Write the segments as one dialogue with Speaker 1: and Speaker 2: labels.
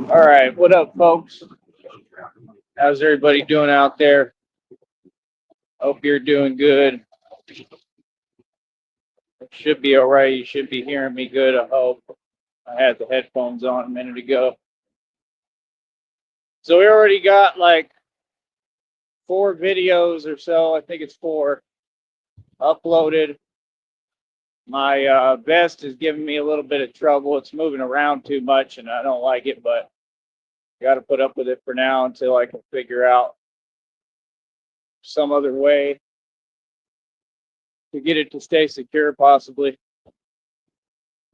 Speaker 1: All right, what up, folks? How's everybody doing out there? Hope you're doing good. It should be all right. You should be hearing me good, I hope. I had the headphones on a minute ago. So we already got like 4 videos or so. I think it's 4 uploaded. My vest is giving me a little bit of trouble. It's moving around too much and I don't like it, but got to put up with it for now until I can figure out some other way to get it to stay secure, possibly.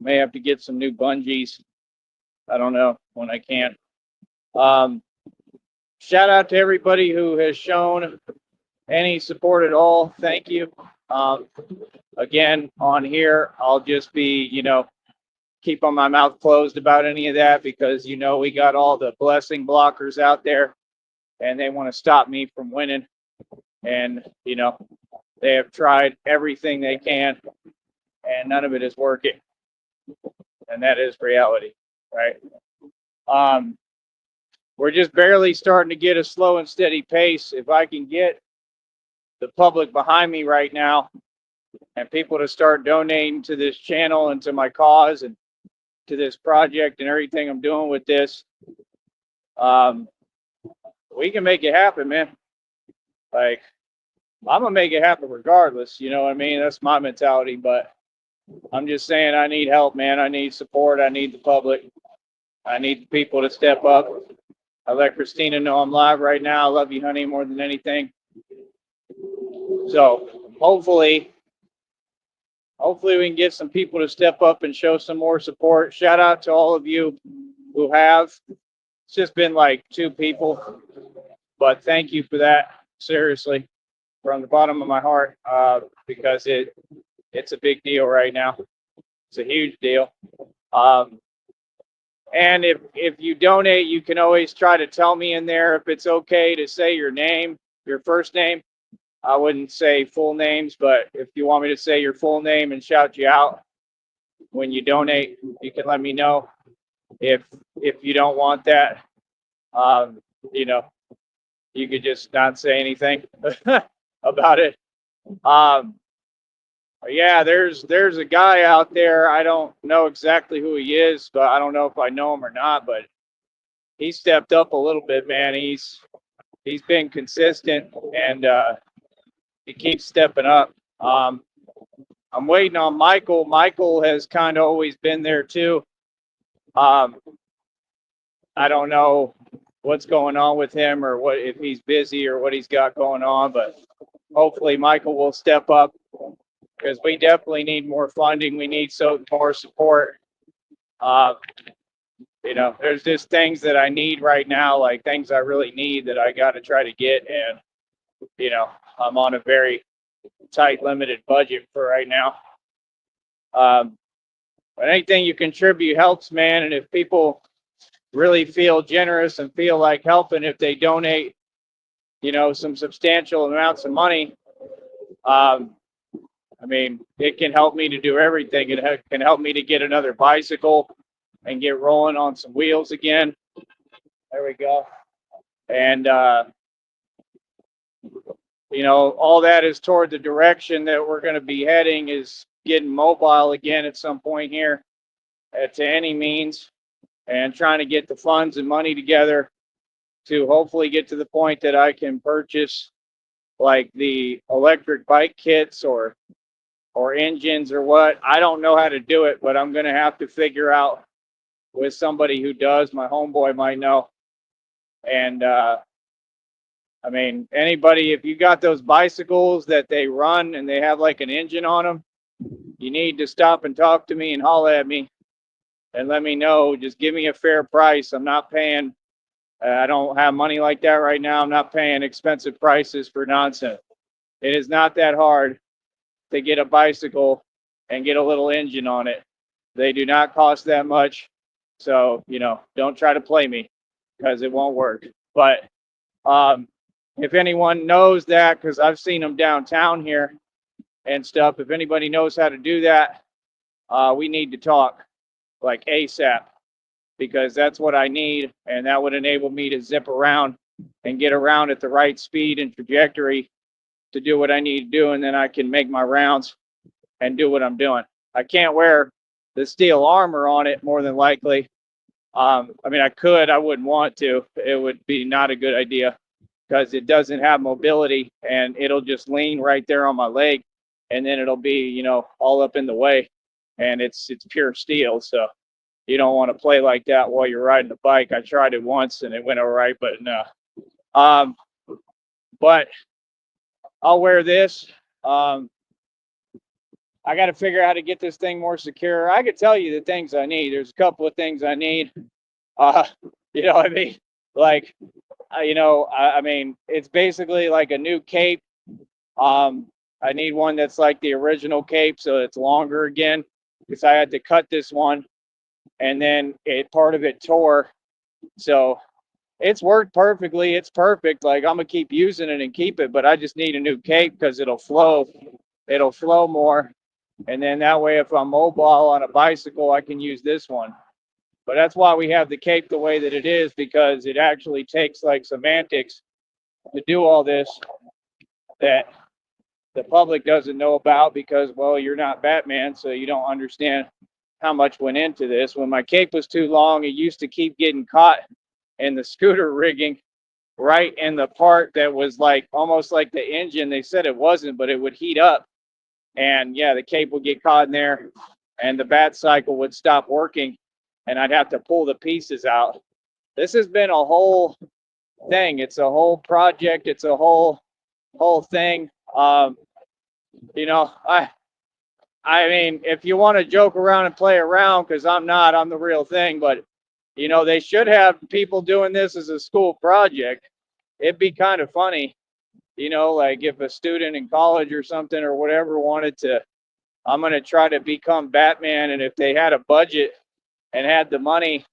Speaker 1: May have to get some new bungees. I don't know when I can. Um, Shout out to everybody who has shown any support at all. Thank you. Um, Again, on here, I'll just be, keeping my mouth closed about any of that because, we got all the blessing blockers out there and they want to stop me from winning. And, they have tried everything they can and none of it is working. And that is reality, right? We're just barely starting to get a slow and steady pace. If I can get the public behind me right now and people to start donating to this channel and to my cause and to this project and everything I'm doing with this, we can make it happen, man. Like, I'm gonna make it happen regardless. You know what I mean? That's my mentality. But I'm just saying, I need help, man. I need support. I need the public. I need the people to step up. I let Christina know I'm live right now. I love you, honey, more than anything. So hopefully we can get some people to step up and show some more support. Shout out to all of you who have. It's just been like 2 people, but thank you for that. Seriously, from the bottom of my heart, because it's a big deal right now. It's a huge deal. And if you donate, you can always try to tell me in there if it's okay to say your name, your first name. I wouldn't say full names, but if you want me to say your full name and shout you out when you donate, you can let me know. If you don't want that, you know, you could just not say anything about it. Yeah, there's a guy out there. I don't know exactly who he is, but I don't know if I know him or not. But he stepped up a little bit, man. He's been consistent and he keeps stepping up. I'm waiting on Michael. Michael has kind of always been there too. I don't know what's going on with him or what, if he's busy or what he's got going on, but hopefully Michael will step up because we definitely need more funding. We need more support. There's just things that I need right now, like things I really need that I got to try to get. And, I'm on a very tight, limited budget for right now. But anything you contribute helps, man. And if people really feel generous and feel like helping, if they donate, some substantial amounts of money, it can help me to do everything. It can help me to get another bicycle and get rolling on some wheels again. There we go. And, all that is toward the direction that we're going to be heading, is getting mobile again at some point here, to any means, and trying to get the funds and money together to hopefully get to the point that I can purchase like the electric bike kits or engines or what. I don't know how to do it, but I'm going to have to figure out with somebody who does. My homeboy might know. And anybody, if you got those bicycles that they run and they have like an engine on them, you need to stop and talk to me and holler at me and let me know. Just give me a fair price. I'm not paying, I don't have money like that right now. I'm not paying expensive prices for nonsense. It is not that hard to get a bicycle and get a little engine on it. They do not cost that much. So, don't try to play me because it won't work. But if anyone knows that, because I've seen them downtown here and stuff, if anybody knows how to do that, we need to talk like ASAP. because that's what I need, and that would enable me to zip around and get around at the right speed and trajectory to do what I need to do, and then I can make my rounds and do what I'm doing. I can't wear the steel armor on it, more than likely. I mean, I could, I wouldn't want to. It would be not a good idea because it doesn't have mobility, and it'll just lean right there on my leg, and then it'll be, you know, all up in the way, and it's pure steel. So you don't want to play like that while you're riding the bike. I tried it once and it went all right, but no. But I'll wear this. I got to figure out how to get this thing more secure. I could tell you the things I need. There's a couple of things I need. You know what I mean? Like, you know, I mean, it's basically like a new cape. I need one that's like the original cape, so it's longer again, because I had to cut this one, and then part of it tore. So it's worked perfectly. It's perfect. Like, I'm gonna keep using it and keep it, but I just need a new cape because it'll flow. It'll flow more. And then that way, if I'm mobile on a bicycle, I can use this one. But that's why we have the cape the way that it is, because it actually takes like semantics to do all this that the public doesn't know about, because, well, you're not Batman, so you don't understand how much went into this. When my cape was too long, it used to keep getting caught in the scooter rigging, right in the part that was like almost like the engine. They said it wasn't, but it would heat up. And yeah, the cape would get caught in there, and the bat cycle would stop working, and I'd have to pull the pieces out. This has been a whole thing. It's a whole project. It's a whole thing. You know, I mean, if you want to joke around and play around, because I'm the real thing, but you know, they should have people doing this as a school project. It'd be kind of funny, you know, like if a student in college or something or whatever wanted to, I'm going to try to become Batman. And if they had a budget and had the money,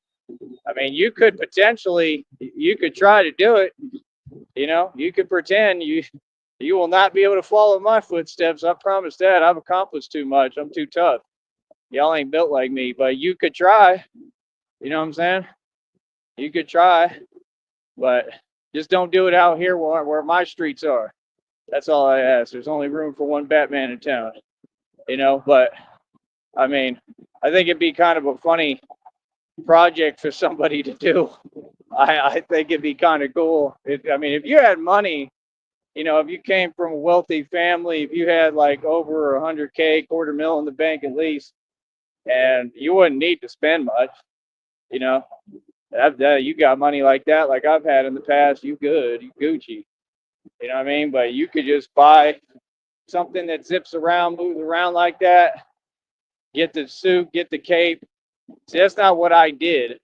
Speaker 1: I mean, you could potentially, you could try to do it. You know, you could pretend you will not be able to follow my footsteps. I promise that. I've accomplished too much. I'm too tough. Y'all ain't built like me, but you could try. You know what I'm saying? You could try, but just don't do it out here where my streets are. That's all I ask. There's only room for one Batman in town, you know. But I mean, I think it'd be kind of a funny project for somebody to do. I think it'd be kind of cool. I mean, if you had money, you know, if you came from a wealthy family, if you had like over 100K, $250,000 in the bank at least, and you wouldn't need to spend much, you know. You got money like that, like I've had in the past, you good, you Gucci. You know what I mean? But you could just buy something that zips around, moves around like that, get the suit, get the cape. See, that's not what I did.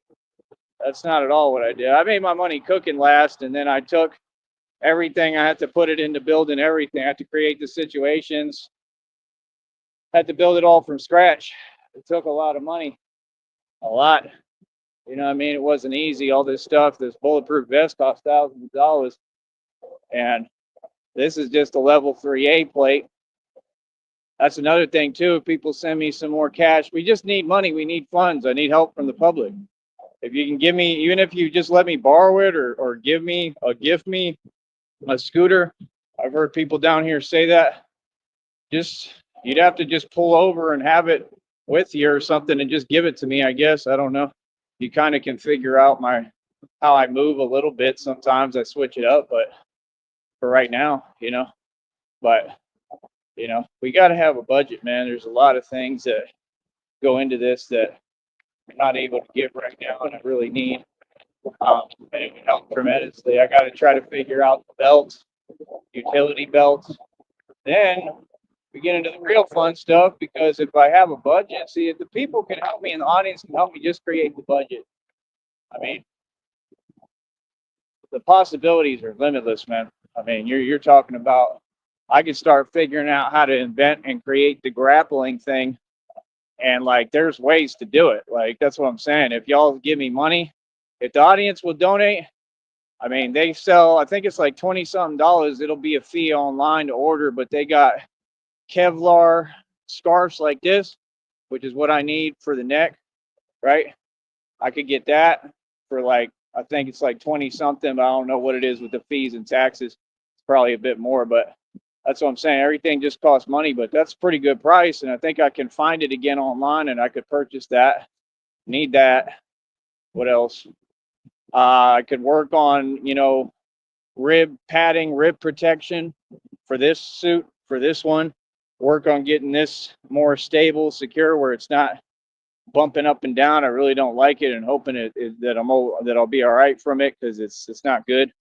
Speaker 1: That's not at all what I did. I made my money cooking last, and then I took everything. I had to put it into building everything. I had to create the situations. I had to build it all from scratch. It took a lot of money. A lot. You know what I mean? It wasn't easy. All this stuff, this bulletproof vest cost thousands of dollars. And this is just a level 3A plate. That's another thing too. If people send me some more cash, we just need money. We need funds. I need help from the public. If you can give me, even if you just let me borrow it or gift me a scooter. I've heard people down here say that. You'd have to just pull over and have it with you or something and just give it to me, I guess. I don't know. You kind of can figure out how I move a little bit. Sometimes I switch it up, but for right now, you know. But you know, we got to have a budget, man. There's a lot of things that go into this that I'm not able to give right now, and I really need. And it would help tremendously. I got to try to figure out the belts, utility belts. Then we get into the real fun stuff, because if I have a budget, see, if the people can help me and the audience can help me just create the budget. I mean, the possibilities are limitless, man. I mean, you're talking about, I could start figuring out how to invent and create the grappling thing, and like there's ways to do it. Like, that's what I'm saying. If y'all give me money, if the audience will donate, I mean, they sell, I think it's like 20 something dollars. It'll be a fee online to order, but they got Kevlar scarves like this, which is what I need for the neck, right? I could get that for like, I think it's like 20 something, but I don't know what it is with the fees and taxes. It's probably a bit more, but that's what I'm saying. Everything just costs money, but that's a pretty good price. And I think I can find it again online and I could purchase that. Need that. What else? I could work on, rib padding, rib protection for this suit, for this one. Work on getting this more stable, secure, where it's not bumping up and down. I really don't like it, and hoping that I'll be all right from it, because it's not good.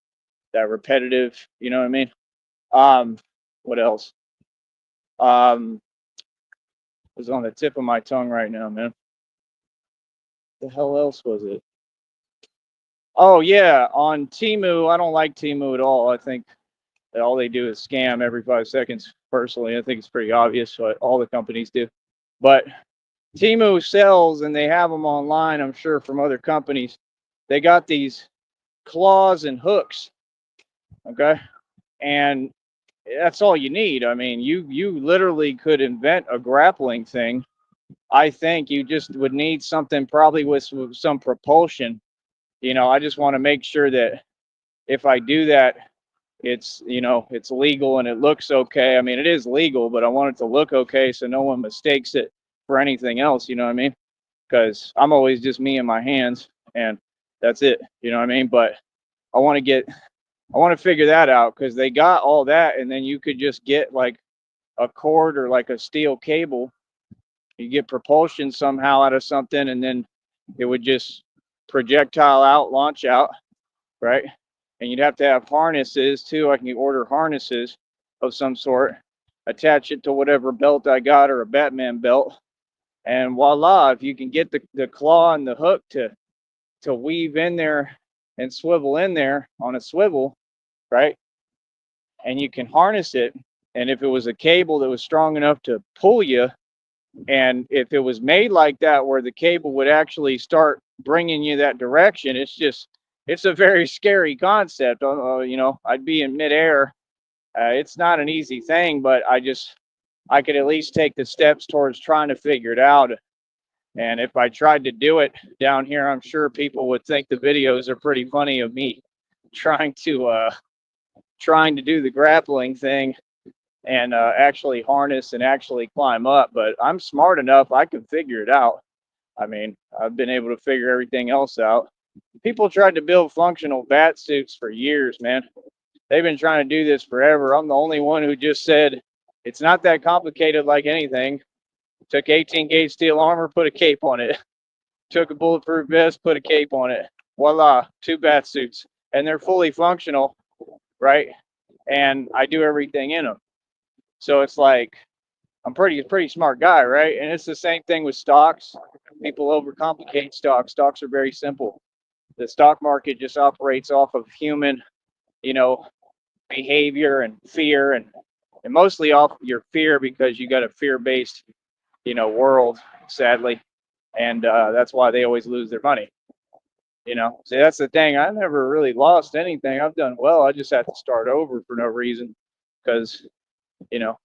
Speaker 1: That repetitive, you know what I mean? What else? It's on the tip of my tongue right now, man. The hell else was it? Oh yeah, on Temu. I don't like Temu at all. I think that all they do is scam every 5 seconds. Personally, I think it's pretty obvious what all the companies do. But Temu sells, and they have them online, I'm sure, from other companies. They got these claws and hooks, okay? And that's all you need. I mean, you literally could invent a grappling thing. I think you just would need something probably with some propulsion. I just want to make sure that if I do that, it's legal and it looks okay. I mean, it is legal, but I want it to look okay so no one mistakes it for anything else, you know what I mean? Because I'm always just me and my hands, and that's it, you know what I mean? But I want to figure that out, because they got all that, and then you could just get like a cord or like a steel cable. You get propulsion somehow out of something, and then it would just projectile out, launch out, right? And you'd have to have harnesses too. I can order harnesses of some sort, attach it to whatever belt I got, or a Batman belt, and voila! If you can get the claw and the hook to weave in there and swivel in there on a swivel, right? And you can harness it. And if it was a cable that was strong enough to pull you, and if it was made like that where the cable would actually start bringing you that direction, it's a very scary concept. I'd be in midair. It's not an easy thing, but I could at least take the steps towards trying to figure it out. And if I tried to do it down here, I'm sure people would think the videos are pretty funny of me trying to do the grappling thing and actually harness and actually climb up. But I'm smart enough, I can figure it out. I mean, I've been able to figure everything else out. People tried to build functional bat suits for years, man. They've been trying to do this forever. I'm the only one who just said it's not that complicated like anything. Took 18 gauge steel armor, put a cape on it. Took a bulletproof vest, put a cape on it. Voila, 2 bat suits. And they're fully functional, right? And I do everything in them. So it's like, I'm pretty smart guy, right? And it's the same thing with stocks. People overcomplicate stocks. Stocks are very simple. The stock market just operates off of human, behavior and fear, and mostly off your fear, because you got a fear-based, world, sadly. And that's why they always lose their money. See, that's the thing. I never really lost anything. I've done well. I just had to start over for no reason, because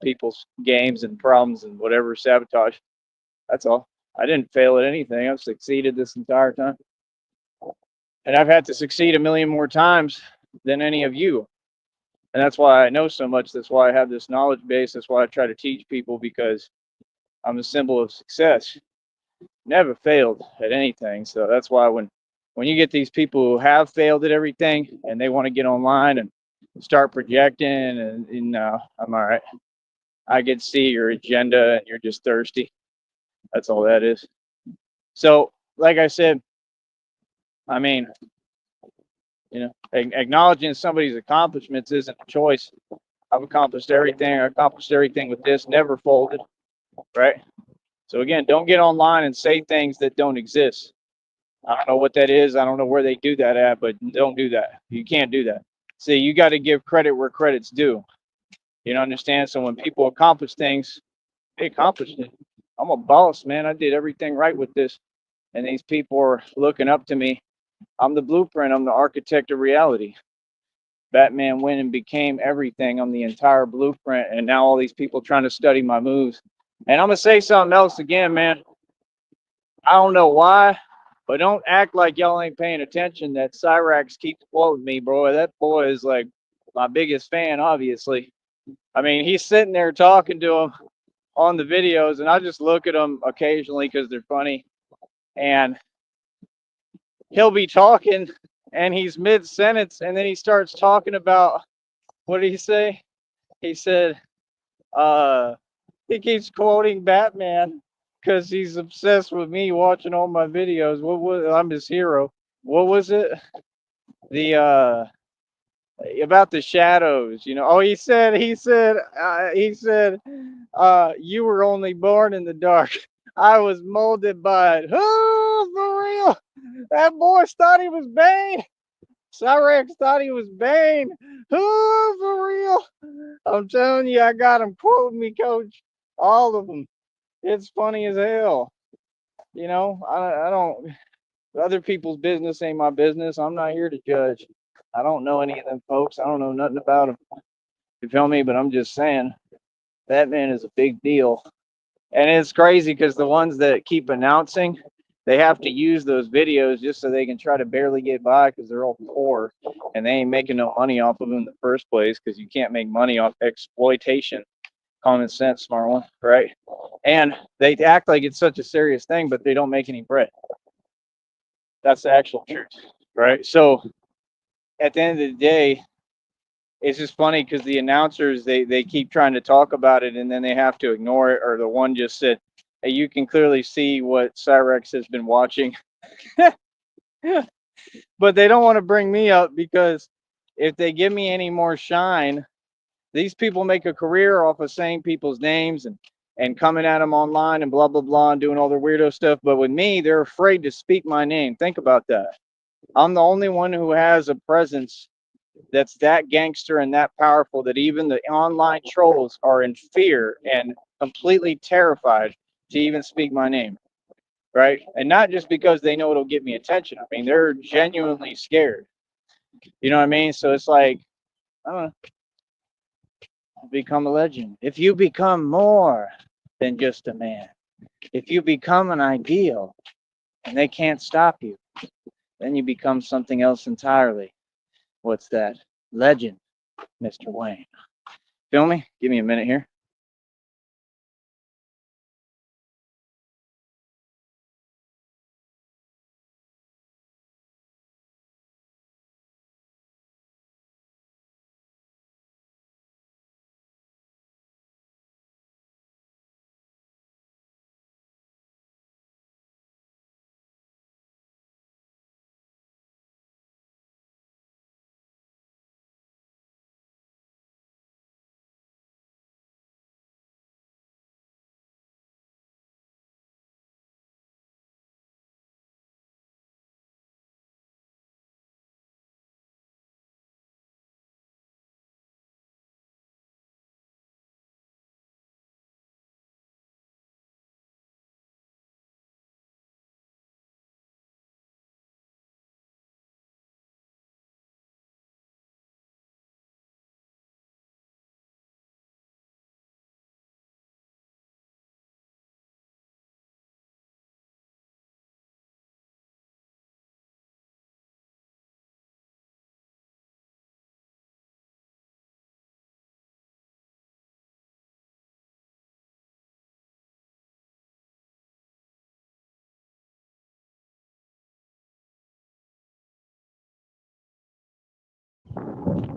Speaker 1: people's games and problems and whatever, sabotage. That's all. I didn't fail at anything. I've succeeded this entire time. And I've had to succeed a million more times than any of you. And that's why I know so much. That's why I have this knowledge base. That's why I try to teach people, because I'm a symbol of success. Never failed at anything. So that's why when you get these people who have failed at everything and they want to get online and start projecting, and I'm all right. I can see your agenda and you're just thirsty. That's all that is. So, like I said, I mean, acknowledging somebody's accomplishments isn't a choice. I've accomplished everything. I accomplished everything with this, never folded, right? So again, don't get online and say things that don't exist. I don't know what that is. I don't know where they do that at, but don't do that. You can't do that. See, you got to give credit where credit's due. You understand? So when people accomplish things, they accomplished it. I'm a boss, man. I did everything right with this. And these people are looking up to me. I'm the blueprint. I'm the architect of reality. Batman went and became everything. I'm the entire blueprint. And now all these people trying to study my moves. And I'm going to say something else again, man. I don't know why, But don't act like y'all ain't paying attention. That Cyrax keeps quoting me, bro. That boy is like my biggest fan, obviously. I mean, he's sitting there talking to him on the videos, and I just look at him occasionally because they're funny. And he'll be talking, and he's mid sentence, and then he starts talking about, what did he say? He said, he keeps quoting Batman because he's obsessed with me watching all my videos. What was, I'm his hero. What was it? The about the shadows, you know. Oh, he said, you were only born in the dark. I was molded by it. Oh, for real. That boy thought he was Bane. Cyrex thought he was Bane. Oh, for real. I'm telling you, I got him quoting me, coach. All of them. It's funny as hell. You know, I don't, other people's business ain't my business. I'm not here to judge. I don't know any of them folks. I don't know nothing about them. You feel me? But I'm just saying, Batman is a big deal. And it's crazy because the ones that keep announcing, they have to use those videos just so they can try to barely get by because they're all poor and they ain't making no money off of them in the first place because you can't make money off exploitation. Common sense, smart one, right? And they act like it's such a serious thing, but they don't make any bread. That's the actual truth, right? So at the end of the day, it's just funny because the announcers they keep trying to talk about it and then they have to ignore it. Or the one just said, "Hey, you can clearly see what Cyrex has been watching," but they don't want to bring me up because if they give me any more shine, these people make a career off of saying people's names and coming at them online and blah blah blah and doing all their weirdo stuff. But with me, they're afraid to speak my name. Think about that. I'm the only one who has a presence that's that gangster and that powerful that even the online trolls are in fear and completely terrified to even speak my name, right? And not just because they know it'll get me attention. I mean, they're genuinely scared. You know what I mean? So it's like, I don't know, become a legend. If you become more than just a man, if you become an ideal and they can't stop you, then you become something else entirely. What's that? Legend, Mr. Wayne. Feel me? Give me a minute here.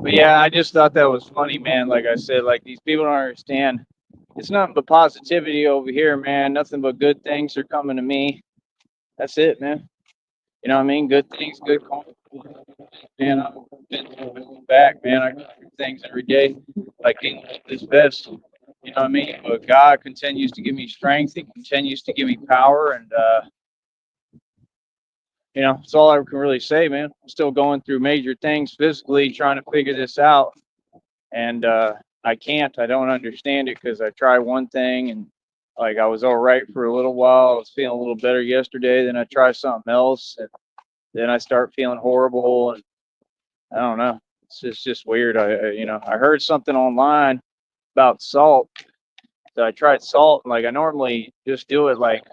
Speaker 1: But yeah, I just thought that was funny, man. Like I said, like these people don't understand. It's nothing but positivity over here, man. Nothing but good things are coming to me. That's it, man. You know what I mean? Good things, good karma. Man, I'm been back, man. I got good things every day. Like King this best. You know what I mean? But God continues to give me strength. He continues to give me power, and you know, that's all I can really say, man. I'm still going through major things physically, trying to figure this out. And I can't. I don't understand it because I try one thing and like I was all right for a little while. I was feeling a little better yesterday. Then I try something else, and then I start feeling horrible. And I don't know. It's just weird. You know, I heard something online about salt. So I tried salt, and like I normally just do it like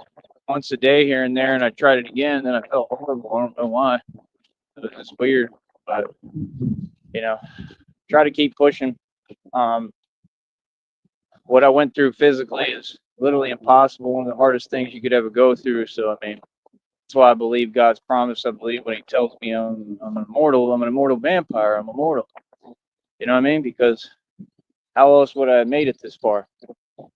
Speaker 1: once a day here and there, and I tried it again, and then I felt horrible. I don't know why. It's weird, but you know, try to keep pushing. Um, what I went through physically is literally impossible. One of the hardest things you could ever go through. So I mean, that's why I believe God's promise. I believe when He tells me I'm immortal, I'm an immortal vampire. I'm immortal. You know what I mean? Because how else would I have made it this far?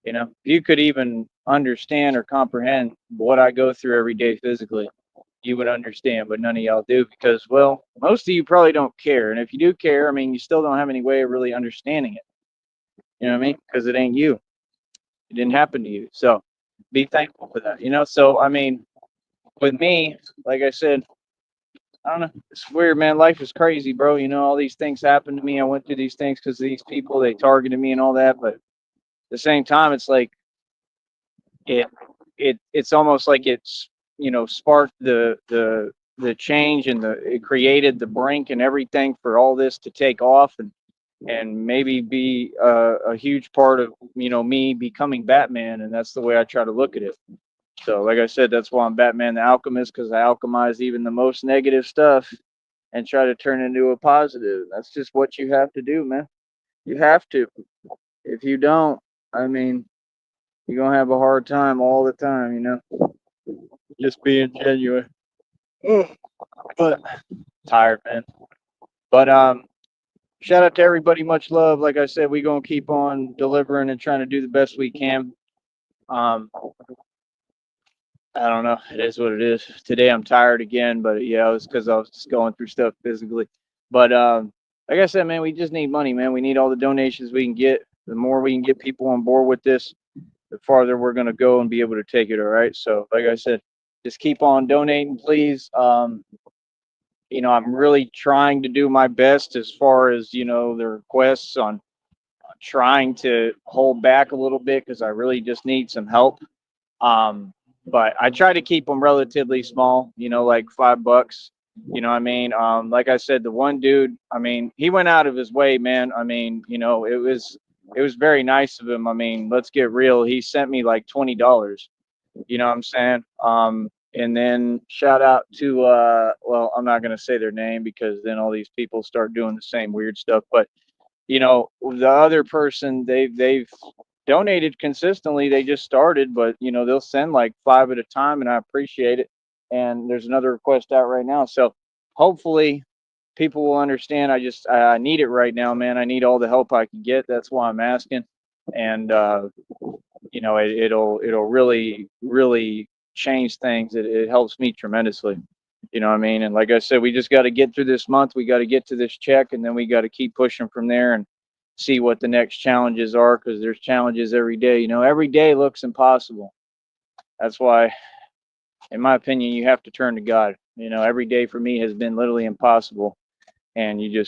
Speaker 1: You know, if you could even understand or comprehend what I go through every day physically, you would understand, but none of y'all do because, well, most of you probably don't care. And if you do care, I mean, you still don't have any way of really understanding it. You know what I mean? Because it ain't you. It didn't happen to you. So be thankful for that. You know, so I mean, with me, like I said, I don't know. It's weird, man. Life is crazy, bro. You know, all these things happened to me. I went through these things because these people, they targeted me and all that. But at the same time, it's like it it's almost like it's, you know, sparked the change, and it created the brink and everything for all this to take off, and maybe be a huge part of, you know, me becoming Batman. And that's the way I try to look at it. So like I said, that's why I'm Batman the Alchemist, because I alchemize even the most negative stuff and try to turn it into a positive. That's just what you have to do, man. You have to. If you don't, I mean, you're gonna have a hard time all the time, you know. Just being genuine. Ugh, but tired, man. But shout out to everybody. Much love. Like I said, we gonna keep on delivering and trying to do the best we can. Um, I don't know. It is what it is. Today I'm tired again, but yeah, it was because I was just going through stuff physically. But like I said, man, we just need money, man. We need all the donations we can get. The more we can get people on board with this, the farther we're gonna go and be able to take it. All right. So, like I said, just keep on donating, please. You know, I'm really trying to do my best as far as, you know, the requests on trying to hold back a little bit because I really just need some help. Um, but I try to keep them relatively small, you know, like $5. You know what I mean? Like I said, the one dude, I mean, he went out of his way, man. I mean, you know, it was very nice of him. I mean, let's get real. He sent me like $20. You know what I'm saying? And then shout out to well, I'm not gonna say their name because then all these people start doing the same weird stuff. But you know, the other person, they've donated consistently. They just started, but you know, they'll send like 5 at a time, and I appreciate it. And there's another request out right now, so hopefully people will understand. I need it right now, man. I need all the help I can get. That's why I'm asking. And you know, it'll really change things. It helps me tremendously. You know what I mean? And like I said, we just got to get through this month. We got to get to this check, and then we got to keep pushing from there and see what the next challenges are, because there's challenges every day. You know, every day looks impossible. That's why, in my opinion, you have to turn to God. You know, every day for me has been literally impossible, and you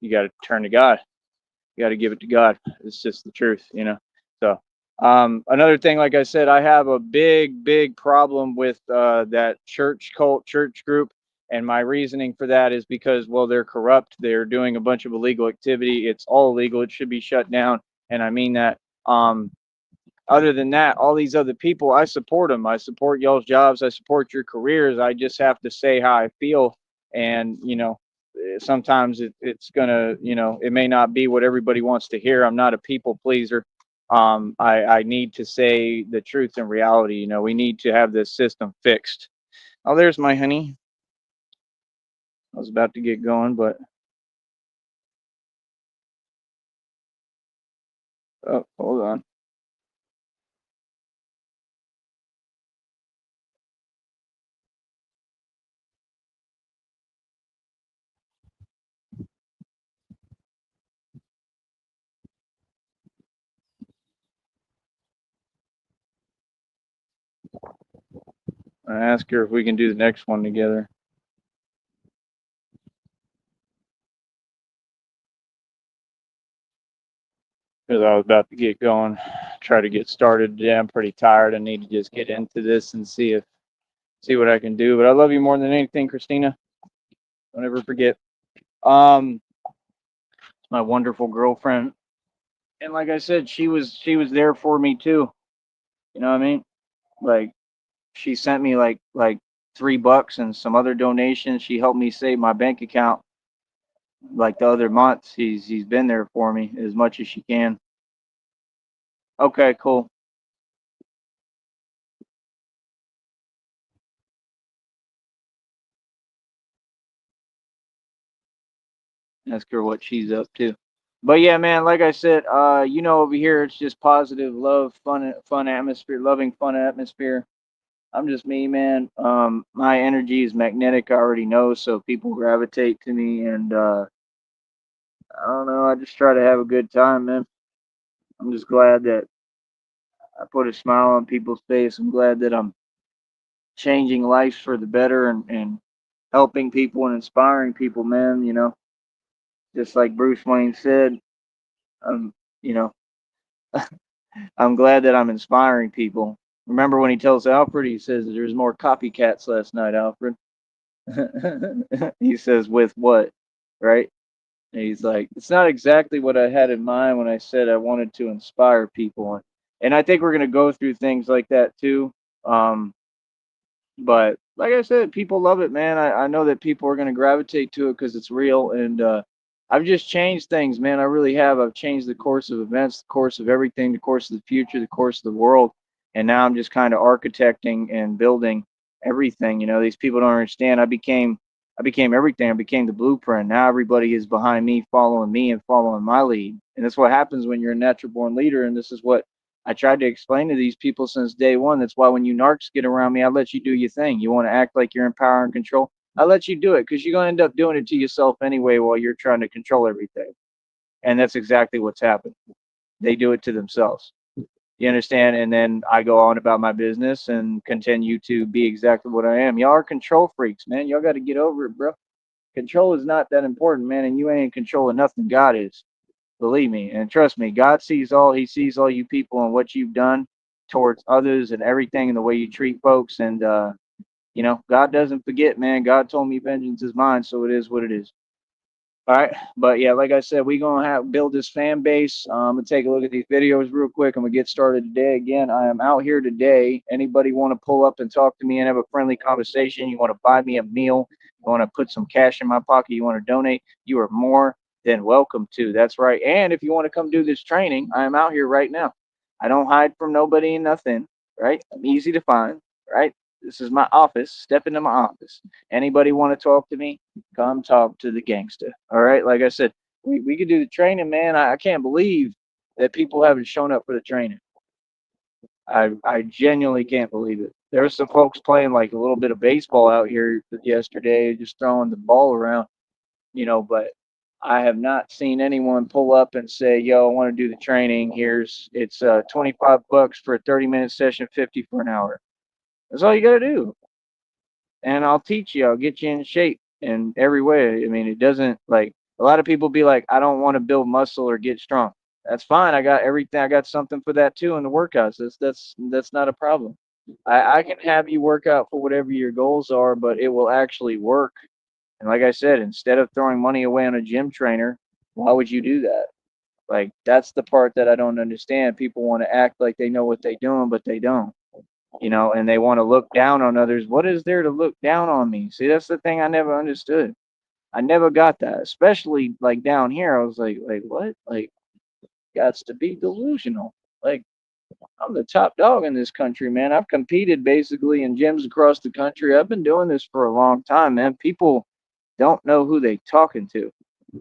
Speaker 1: got to turn to God. You got to give it to God. It's just the truth, you know. So, another thing, like I said, I have a big problem with that church cult, church group, and my reasoning for that is because, well, they're corrupt. They're doing a bunch of illegal activity. It's all illegal. It should be shut down, and I mean that. Other than that, all these other people, I support them. I support y'all's jobs. I support your careers. I just have to say how I feel, and you know, sometimes it's gonna, you know, it may not be what everybody wants to hear. I'm not a people pleaser. I need to say the truth and reality. You know, we need to have this system fixed. Oh, there's my honey. I was about to get going, but oh, hold on. I ask her if we can do the next one together because I was about to get going, try to get started. Yeah, I'm pretty tired. I need to just get into this and see what I can do. But I love you more than anything, Christina. Don't ever forget. Um, my wonderful girlfriend, and like I said, she was there for me too. You know what I mean? Like
Speaker 2: she sent me like $3 and some other donations. She helped me save my bank account like the other months. He's been there for me as much as she can. Okay, cool. Ask her what she's up to. But yeah, man, like I said, over here it's just positive, love, fun atmosphere, loving, fun atmosphere. I'm just me, man. My energy is magnetic. I already know, so people gravitate to me, and I don't know. I just try to have a good time, man. I'm just glad that I put a smile on people's face. I'm glad that I'm changing lives for the better and helping people and inspiring people, man. Just like Bruce Wayne said, um, you know, I'm glad that I'm inspiring people. Remember when he tells Alfred, he says there's more copycats last night, Alfred. He says, with what? Right? And he's like, it's not exactly what I had in mind when I said I wanted to inspire people. And I think we're going to go through things like that too. Um, but like I said, people love it, man. I know that people are going to gravitate to it because it's real. And I've just changed things, man. I really have. I've changed the course of events, the course of everything, the course of the future, the course of the world. And now I'm just kind of architecting and building everything. These people don't understand. I became everything. I became the blueprint. Now everybody is behind me and following my lead. And that's what happens when you're a natural born leader. And this is what I tried to explain to these people since day one. That's why when you narcs get around me, I let you do your thing. You want to act like you're in power and control, I let you do it because you're going to end up doing it to yourself anyway while you're trying to control everything. And that's exactly what's happened. They do it to themselves. You understand? And then I go on about my business and continue to be exactly what I am. Y'all are control freaks, man. Y'all got to get over it, bro. Control is not that important, man. And you ain't in control of nothing. God is. Believe me and trust me, God sees all. He sees all you people and what you've done towards others and everything and the way you treat folks. And God doesn't forget, man. God told me vengeance is mine, so it is what it is. All right, but yeah, like I said, we gonna have build this fan base. I'm gonna take a look at these videos real quick. I'm gonna get started today. Again, I am out here today. Anybody want to pull up and talk to me and have a friendly conversation? You want to buy me a meal? You want to put some cash in my pocket? You want to donate? You are more than welcome to. That's right. And if you want to come do this training, I am out here right now. I don't hide from nobody and nothing. Right? I'm easy to find. Right? This is my office. Step into my office. Anybody want to talk to me? Come talk to the gangster. All right. Like I said, we could do the training, man. I can't believe that people haven't shown up for the training. I genuinely can't believe it. There were some folks playing like a little bit of baseball out here yesterday, just throwing the ball around, but I have not seen anyone pull up and say, yo, I want to do the training. It's $25 for a 30-minute session, 50 for an hour. That's all you got to do. And I'll teach you. I'll get you in shape in every way. I mean, it doesn't like a lot of people be like, I don't want to build muscle or get strong. That's fine. I got everything. I got something for that too in the workouts. That's not a problem. I can have you work out for whatever your goals are, but it will actually work. And like I said, instead of throwing money away on a gym trainer, why would you do that? Like that's the part that I don't understand. People want to act like they know what they're doing, but they don't, and they want to look down on others. What is there to look down on me? See, that's the thing I never understood. I never got that, especially like down here. I was like what? Like, gots to be delusional. Like, I'm the top dog in this country, man. I've competed basically in gyms across the country. I've been doing this for a long time, man. People don't know who they talking to.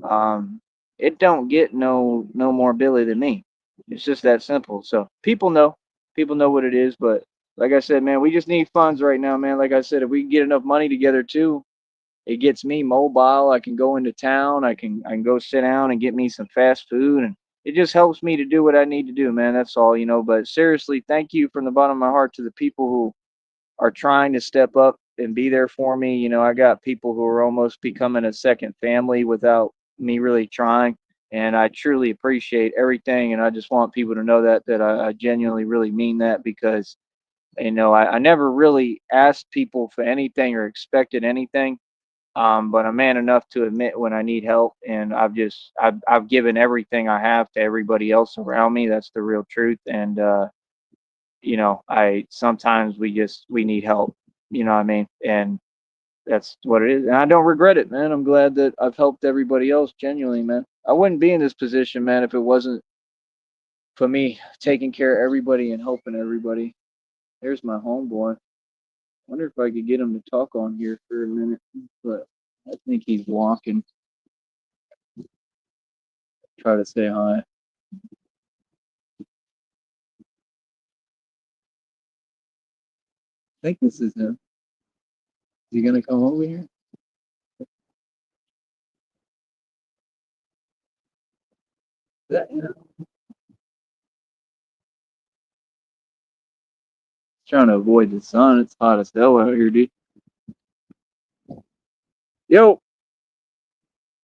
Speaker 2: Um, it don't get no more Billy than me. It's just that simple. So people know what it is. But like I said, man, we just need funds right now, man. Like I said, if we can get enough money together too, it gets me mobile. I can go into town. I can go sit down and get me some fast food, and it just helps me to do what I need to do, man. That's all. But seriously, thank you from the bottom of my heart to the people who are trying to step up and be there for me. I got people who are almost becoming a second family without me really trying. And I truly appreciate everything. And I just want people to know that I genuinely really mean that because, I never really asked people for anything or expected anything. But I'm man enough to admit when I need help. And I've given everything I have to everybody else around me. That's the real truth. And, you know, sometimes we need help, you know what I mean? And that's what it is. And I don't regret it, man. I'm glad that I've helped everybody else genuinely, man. I wouldn't be in this position, man, if it wasn't for me taking care of everybody and helping everybody. There's my homeboy. Wonder if I could get him to talk on here for a minute, but I think he's walking. Try to say hi. I think this is him. Is he gonna come over here? That, you know. Trying to avoid the sun. It's hot as hell out here, dude. Yo,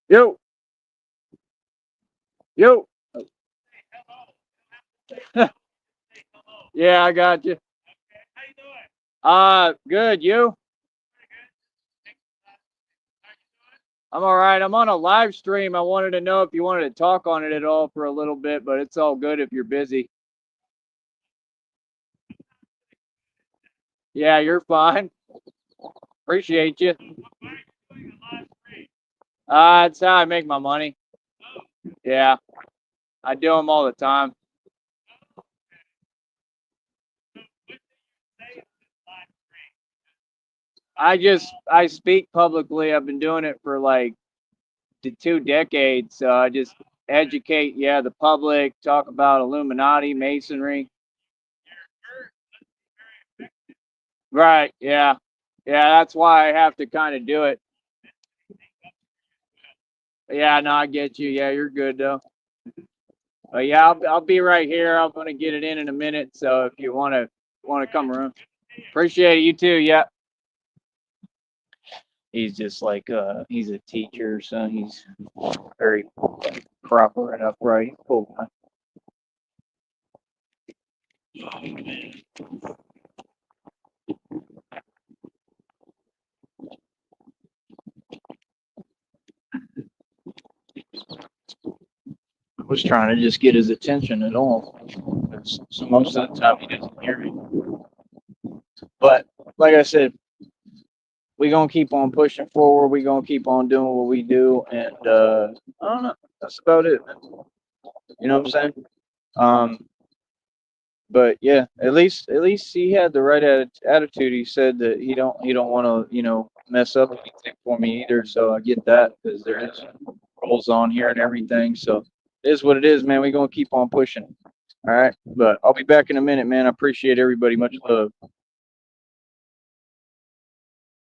Speaker 2: yo, yo. Yeah, I got you. Good. You? I'm all right. I'm on a live stream. I wanted to know if you wanted to talk on it at all for a little bit, but it's all good if you're busy. Yeah, you're fine. Appreciate you. It's how I make my money. Yeah, I do them all the time. I speak publicly. I've been doing it for like 2 decades. So I just educate, the public, talk about Illuminati, Masonry. Right. Yeah. Yeah. That's why I have to kind of do it. Yeah. No, I get you. Yeah, you're good though. Yeah, I'll be right here. I'm gonna get it in a minute. So if you wanna come around, appreciate it. You too. Yeah. He's just like he's a teacher, so he's very proper and upright. Cool guy. I was trying to just get his attention at all. So most of the time he doesn't hear me. But like I said, we gonna keep on pushing forward. We gonna keep on doing what we do, and I don't know. That's about it. You know what I'm saying? Um, but yeah, at least he had the right attitude. He said that he don't want to mess up anything for me either. So I get that because there is rules on here and everything. So it is what it is, man. We gonna keep on pushing. All right, but I'll be back in a minute, man. I appreciate everybody. Much love.